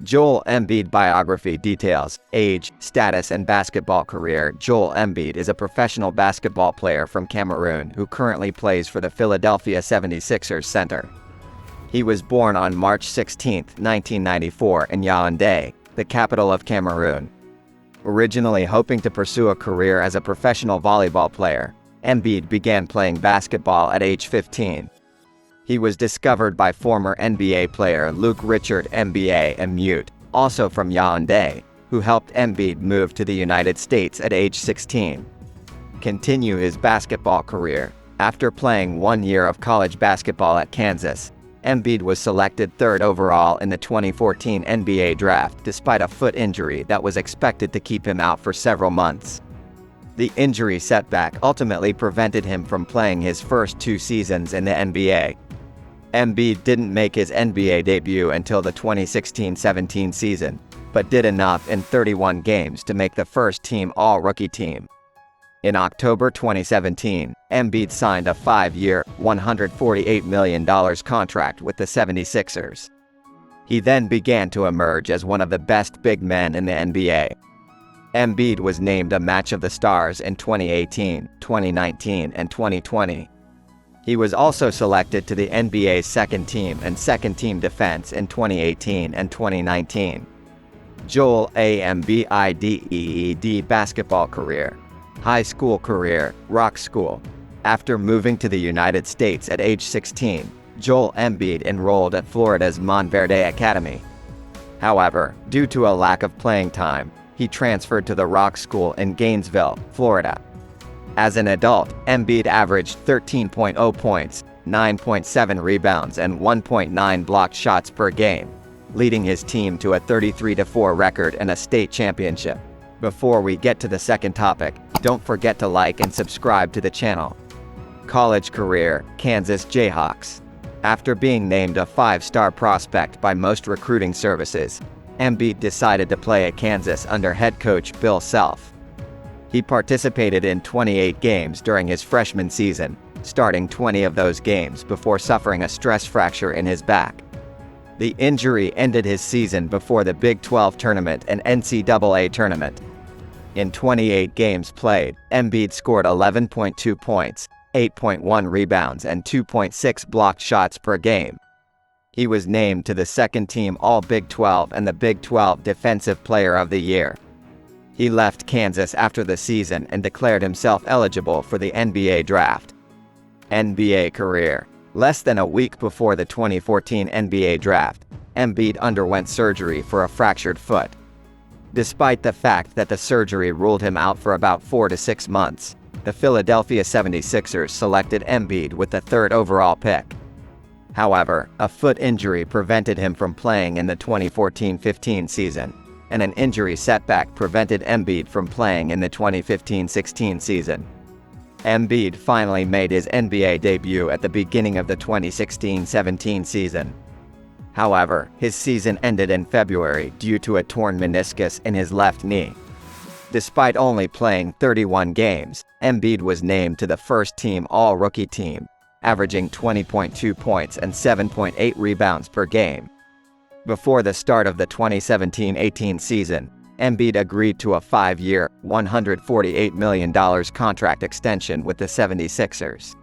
Joel Embiid biography details, age, status and basketball career. Joel Embiid is a professional basketball player from Cameroon who currently plays for the Philadelphia 76ers center. He was born on March 16, 1994 in Yaoundé, the capital of Cameroon. Originally hoping to pursue a career as a professional volleyball player, Embiid began playing basketball at age 15. He was discovered by former NBA player Luke Richard Embiid, also from Yaoundé, who helped Embiid move to the United States at age 16. Continue his basketball career. After playing 1 year of college basketball at Kansas, Embiid was selected 3rd overall in the 2014 NBA draft despite a foot injury that was expected to keep him out for several months. The injury setback ultimately prevented him from playing his first 2 seasons in the NBA. Embiid didn't make his NBA debut until the 2016-17 season, but did enough in 31 games to make the first-team All-Rookie team. In October 2017, Embiid signed a 5-year, $148 million contract with the 76ers. He then began to emerge as one of the best big men in the NBA. Embiid was named a Match of the Stars in 2018, 2019, and 2020. He was also selected to the NBA's second team and second team defense in 2018 and 2019. Joel Embiid basketball career. High school career, Rock School. After moving to the United States at age 16, Joel Embiid enrolled at Florida's Montverde Academy. However, due to a lack of playing time, he transferred to the Rock School in Gainesville, Florida. As an adult, Embiid averaged 13.0 points, 9.7 rebounds and 1.9 blocked shots per game, leading his team to a 33-4 record and a state championship. Before we get to the second topic, don't forget to like and subscribe to the channel. College career, Kansas Jayhawks. After being named a 5-star prospect by most recruiting services, Embiid decided to play at Kansas under head coach Bill Self. He participated in 28 games during his freshman season, starting 20 of those games before suffering a stress fracture in his back. The injury ended his season before the Big 12 tournament and NCAA tournament. In 28 games played, Embiid scored 11.2 points, 8.1 rebounds and 2.6 blocked shots per game. He was named to the second-team All-Big 12 and the Big 12 Defensive Player of the Year. He left Kansas after the season and declared himself eligible for the NBA draft. NBA career. Less than a week before the 2014 NBA draft, Embiid underwent surgery for a fractured foot. Despite the fact that the surgery ruled him out for about 4 to 6 months, the Philadelphia 76ers selected Embiid with the 3rd overall pick. However, a foot injury prevented him from playing in the 2014-15 season, and an injury setback prevented Embiid from playing in the 2015-16 season. Embiid finally made his NBA debut at the beginning of the 2016-17 season. However, his season ended in February due to a torn meniscus in his left knee. Despite only playing 31 games, Embiid was named to the first-team All-Rookie team, averaging 20.2 points and 7.8 rebounds per game. Before the start of the 2017-18 season, Embiid agreed to a 5-year, $148 million contract extension with the 76ers.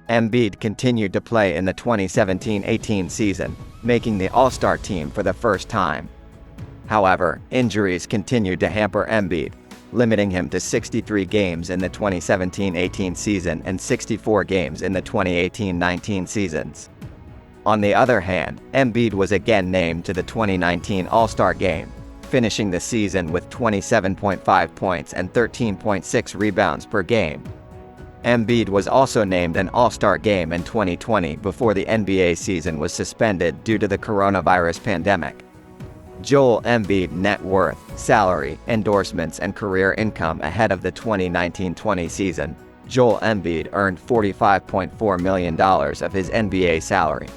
Embiid continued to play in the 2017-18 season, making the All-Star team for the first time. However, injuries continued to hamper Embiid, limiting him to 63 games in the 2017-18 season and 64 games in the 2018-19 seasons. On the other hand, Embiid was again named to the 2019 All-Star Game, finishing the season with 27.5 points and 13.6 rebounds per game. Embiid was also named an All-Star Game in 2020 before the NBA season was suspended due to the coronavirus pandemic. Joel Embiid net worth, salary, endorsements and career income ahead of the 2019-20 season. Joel Embiid earned $45.4 million of his NBA salary.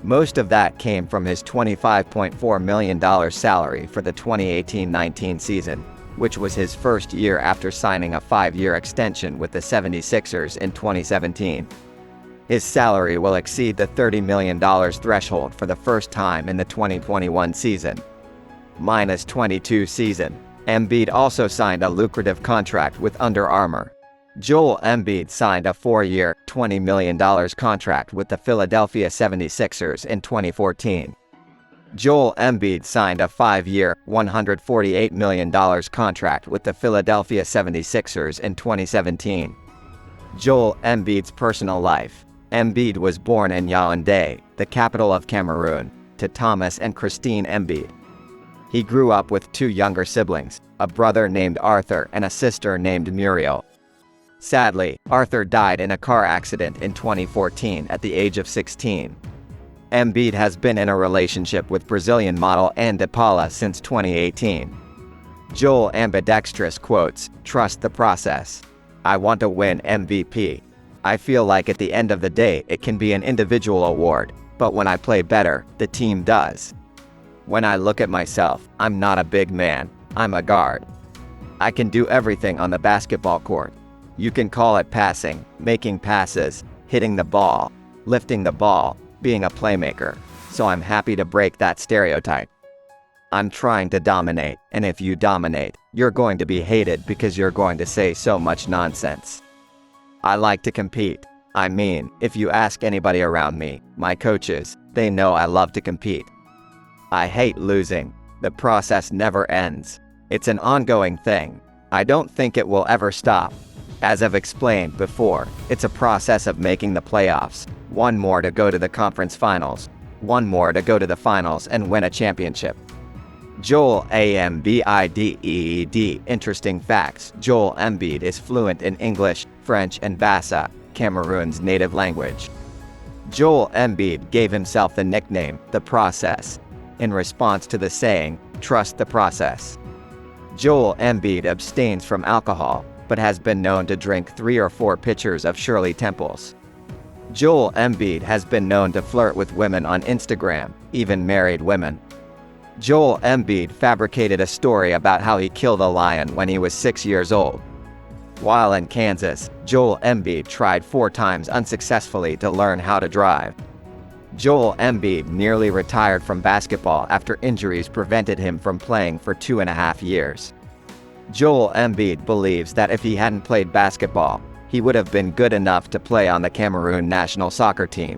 Most of that came from his $25.4 million salary for the 2018-19 season, which was his first year after signing a 5-year extension with the 76ers in 2017. His salary will exceed the $30 million threshold for the first time in the 2021 season, -22 season. Embiid also signed a lucrative contract with Under Armour. Joel Embiid signed a 4-year, $20 million contract with the Philadelphia 76ers in 2014. Joel Embiid signed a 5-year, $148 million contract with the Philadelphia 76ers in 2017. Joel Embiid's personal life. Embiid was born in Yaoundé, the capital of Cameroon, to Thomas and Christine Embiid. He grew up with 2 younger siblings, a brother named Arthur and a sister named Muriel. Sadly, Arthur died in a car accident in 2014 at the age of 16. Embiid has been in a relationship with Brazilian model Ana Paula since 2018. Joel Ambidextrous quotes, "Trust the process. I want to win MVP. I feel like at the end of the day it can be an individual award, but when I play better, the team does. When I look at myself, I'm not a big man, I'm a guard. I can do everything on the basketball court. You can call it passing, making passes, hitting the ball, lifting the ball, being a playmaker, so I'm happy to break that stereotype. I'm trying to dominate, and if you dominate, you're going to be hated because you're going to say so much nonsense. I like to compete. I mean, if you ask anybody around me, my coaches, they know I love to compete. I hate losing. The process never ends. It's an ongoing thing. I don't think it will ever stop. As I've explained before, it's a process of making the playoffs, 1 more to go to the conference finals, 1 more to go to the finals and win a championship." Joel Embiid. Interesting facts. Joel Embiid is fluent in English, French and Bassa, Cameroon's native language. Joel Embiid gave himself the nickname, The Process, in response to the saying, "Trust the process." Joel Embiid abstains from alcohol, but has been known to drink 3 or 4 pitchers of Shirley Temples. Joel Embiid has been known to flirt with women on Instagram, even married women. Joel Embiid fabricated a story about how he killed a lion when he was 6 years old. While in Kansas, Joel Embiid tried 4 times unsuccessfully to learn how to drive. Joel Embiid nearly retired from basketball after injuries prevented him from playing for 2.5 years. Joel Embiid believes that if he hadn't played basketball, he would have been good enough to play on the Cameroon national soccer team.